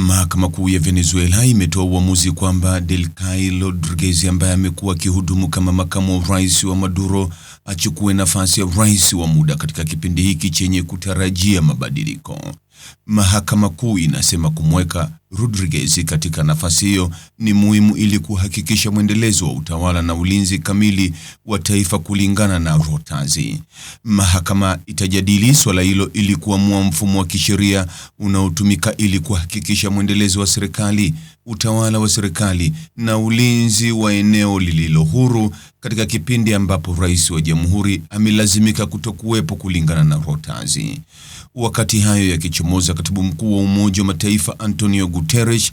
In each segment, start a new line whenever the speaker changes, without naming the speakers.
Mahakama Kuu ya Venezuela imetoa uamuzi kwamba Delcy Rodriguez ambaye amekuwa akihudumu kama makamu wa rais wa Maduro achukue nafasi ya rais wa muda katika kipindi hiki chenye kutarajia mabadiliko. Mahakama Kuu inasema kumweka Rodriguez katika nafasi hiyo ni muhimu ili kuhakikisha mwendelezo wa utawala na ulinzi kamili wa taifa kulingana na Reuters. Mahakama itajadili swala hilo ili kuamua mfumo wa kisheria unaotumika ili kuhakikisha mwendelezo wa serikali, utawala wa serikali na ulinzi wa eneo lililo huru katika kipindi ambapo rais wa jamhuri amelazimika kutokuwepo kulingana na Reuters. Wakati hayo yakichomoza, katibu mkuu wa Umoja wa Mataifa Antonio Guterres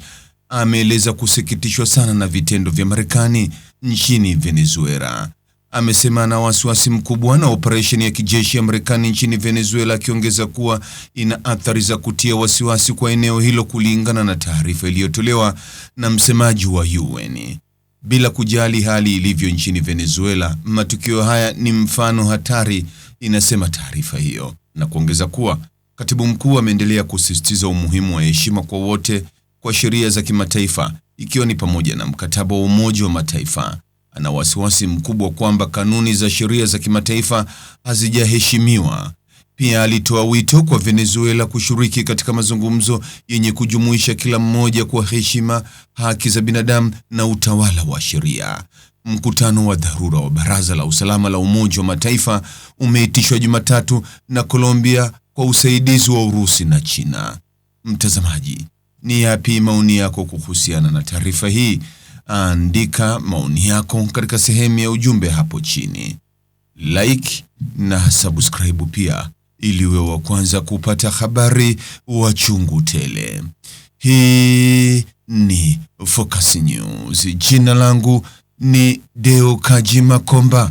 ameeleza kusikitishwa sana na vitendo vya Marekani nchini Venezuela. Amesema ana wasiwasi mkubwa na operesheni ya kijeshi ya Marekani nchini Venezuela, akiongeza kuwa ina athari za kutia wasiwasi kwa eneo hilo kulingana na taarifa iliyotolewa na msemaji wa UN. Bila kujali hali ilivyo nchini Venezuela, matukio haya ni mfano hatari, inasema taarifa hiyo, na kuongeza kuwa katibu mkuu ameendelea kusisitiza umuhimu wa heshima kwa wote kwa sheria za kimataifa, ikiwa ni pamoja na mkataba wa Umoja wa Mataifa. Ana wasiwasi mkubwa kwamba kanuni za sheria za kimataifa hazijaheshimiwa. Pia alitoa wito kwa Venezuela kushiriki katika mazungumzo yenye kujumuisha kila mmoja kwa heshima, haki za binadamu na utawala wa sheria. Mkutano wa dharura wa Baraza la Usalama la Umoja wa Mataifa umeitishwa Jumatatu na Colombia kwa usaidizi wa Urusi na China. Mtazamaji, ni yapi maoni yako kuhusiana na taarifa hii? Andika maoni yako katika sehemu ya ujumbe hapo chini. Like na subscribe pia ili uwe wa kwanza kupata habari wa chungu tele. Hii ni Focus News. Jina langu ni Deo Kaji Makomba.